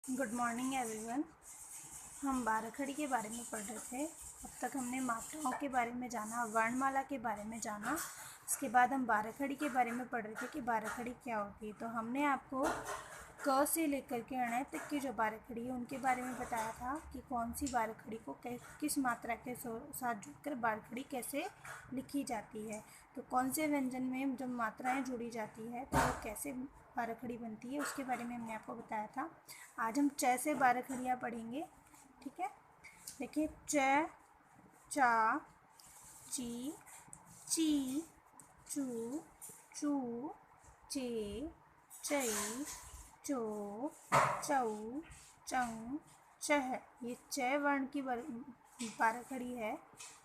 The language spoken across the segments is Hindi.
Good morning everyone. हम बाराखड़ी के बारे में पढ़ रहे थे। अब तक हमने मात्राओं के बारे में जाना, वर्णमाला के बारे में जाना। उसके बाद हम बाराखड़ी के बारे में पढ़ रहे थे कि बाराखड़ी क्या होती है। तो हमने आपको क से लेकर के अण तक की जो बाराखड़ी है उनके बारे में बताया था कि कौन सी बाराखड़ी को किस मात्रा के साथ जुड़कर बाराखड़ी कैसे लिखी जाती है। तो कौन से व्यंजन में जब मात्राएं जुड़ी जाती है तो वो कैसे बाराखड़ी बनती है उसके बारे में हमने आपको बताया था। आज हम च से बाराखड़ियाँ पढ़ेंगे, ठीक है। देखिए, च, चा, ची, ची, चू, चू, चे, चई, चो, चौ, चंग, चह। ये च वर्ण की बाराखड़ी है।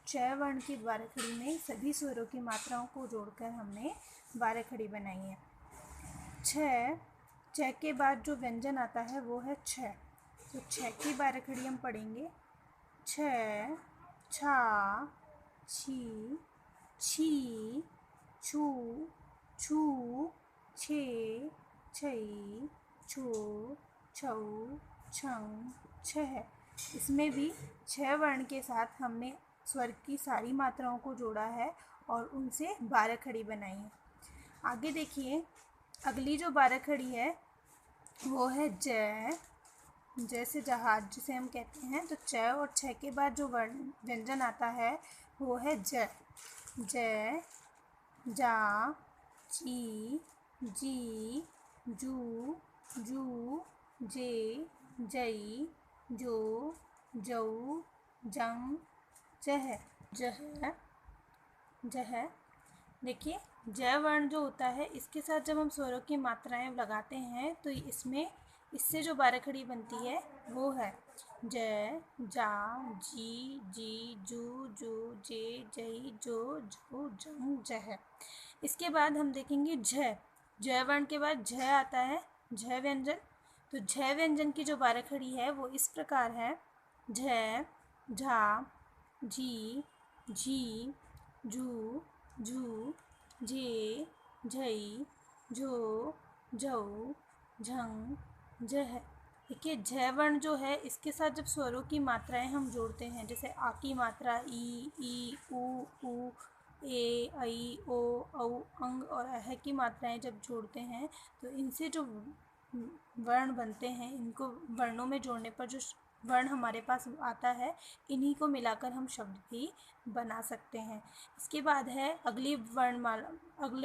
च वर्ण की बाराखड़ी में सभी स्वरों की मात्राओं को जोड़कर हमने बाराखड़ी बनाई है। छ के बाद जो व्यंजन आता है वो है छ। तो छ की बाराखड़ी हम पढ़ेंगे। छ, छा, छी, छी, छू, छू, छे, छई, छो, छौ, छंग, छह। इसमें भी छह वर्ण के साथ हमने स्वर की सारी मात्राओं को जोड़ा है और उनसे बाराखड़ी बनाई है। आगे देखिए, अगली जो बाराखड़ी है वो है ज। जैसे जहाज जिसे हम कहते हैं। तो च और छ के बाद जो व्यंजन आता है वो है ज। ज, जा, जी, जी, जू, जू, जे, जई, जो, जौ, जंग, जह, जह, जह। देखिए, ज वर्ण जो होता है इसके साथ जब हम स्वरों की मात्राएं लगाते हैं तो इससे जो बाराखड़ी बनती है वो है ज, जा, जी, जी, जू, जू, जे, जई, जो, जौ, जंग, जह। इसके बाद हम देखेंगे झ। ज वर्ण के बाद झ आता है, झ व्यंजन। तो झ व्यंजन की जो बाराखड़ी है वो इस प्रकार है। झ, झा, झी, झी, झू, झू, जे, झई, झो, झौ, झंग, झह। देखिए, झ वर्ण जो है इसके साथ जब स्वरों की मात्राएं हम जोड़ते हैं, जैसे आ की मात्रा ई, उ, ए, ऐ, ओ, औ, अंग और अह की मात्राएं जब जोड़ते हैं तो इनसे जो वर्ण बनते हैं, इनको वर्णों में जोड़ने पर जो वर्ण हमारे पास आता है, इन्हीं को मिलाकर हम शब्द भी बना सकते हैं। इसके बाद है अगले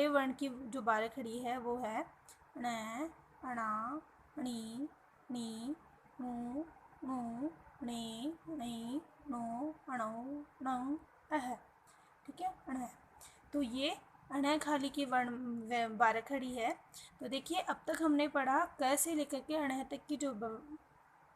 वर्ण की जो बाराखड़ी है वो है ण, अणा, णी, णी, णू, णू, णे, णी, णो, अणौ, णंग, अह। ठीक है, अण। तो ये अण खाली की वर्ण बाराखड़ी है। तो देखिए, अब तक हमने पढ़ा क से लेकर के अण तक की जो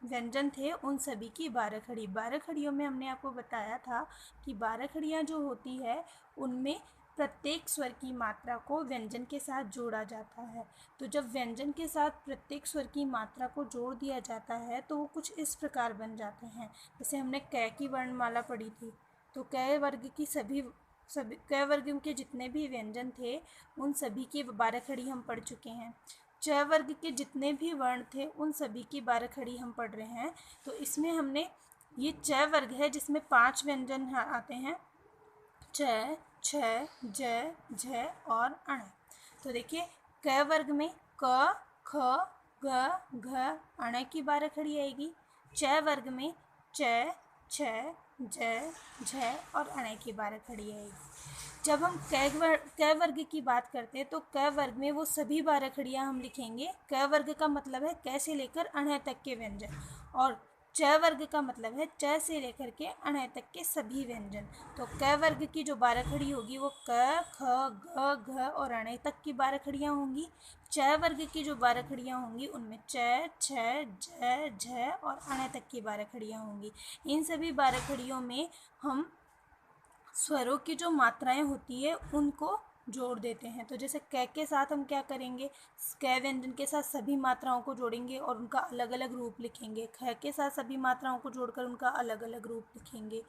व्यंजन थे उन सभी की बाराखड़ी। बाराखड़ियों में हमने आपको बताया था कि बाराखड़ियाँ जो होती है उनमें प्रत्येक स्वर की मात्रा को व्यंजन के साथ जोड़ा जाता है। तो जब व्यंजन के साथ प्रत्येक स्वर की मात्रा को जोड़ दिया जाता है तो वो कुछ इस प्रकार बन जाते हैं। जैसे हमने क की वर्णमाला पढ़ी थी, तो क वर्ग की सभी क वर्ग के जितने भी व्यंजन थे उन सभी की बाराखड़ी हम पढ़ चुके हैं। च वर्ग के जितने भी वर्ण थे उन सभी की बाराखड़ी हम पढ़ रहे हैं। तो इसमें हमने ये च वर्ग है जिसमें 5 व्यंजन आते हैं, च, छ, ज, झ और अण। तो देखिए, क वर्ग में क, ख, ग, घ, अण की बाराखड़ी आएगी। च वर्ग में च, छ, ज, झ और अण की बाराखड़ी आएगी। जब हम क वर्ग की बात करते हैं तो क वर्ग में वो सभी बाराखड़ियाँ हम लिखेंगे। क वर्ग का मतलब है क से लेकर अण तक के व्यंजन, और च वर्ग का मतलब है च से लेकर के अण तक के सभी व्यंजन। तो क वर्ग की जो बाराखड़ी होगी वो क, ख, ग, घ और अण तक की बाराखड़ियाँ होंगी। च वर्ग की जो बाराखड़ियाँ होंगी उनमें च, छ, ज, झ और अण तक की बाराखड़ियाँ होंगी। इन सभी बाराखड़ियों में हम स्वरों की जो मात्राएं होती है उनको जोड़ देते हैं। तो जैसे क के साथ हम क्या करेंगे, क व्यंजन के साथ सभी मात्राओं को जोड़ेंगे और उनका अलग अलग रूप लिखेंगे। ख के साथ सभी मात्राओं को जोड़कर उनका अलग अलग रूप लिखेंगे।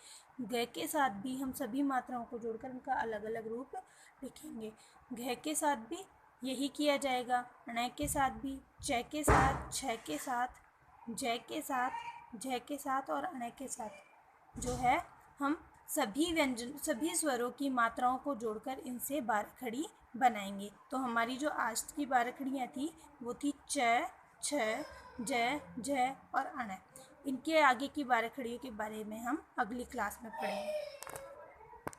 ग के साथ भी हम सभी मात्राओं को जोड़कर उनका अलग अलग रूप लिखेंगे। घ के साथ भी यही किया जाएगा, ण के साथ भी, च के साथ, छ के साथ, जय के साथ, झ के साथ और अण के साथ जो है हम सभी स्वरों की मात्राओं को जोड़कर इनसे बारखड़ी बनाएंगे। तो हमारी जो आज की बारखड़ियाँ थी वो थी च, छ, ज, झ और अण। इनके आगे की बारखड़ियों के बारे में हम अगली क्लास में पढ़ेंगे।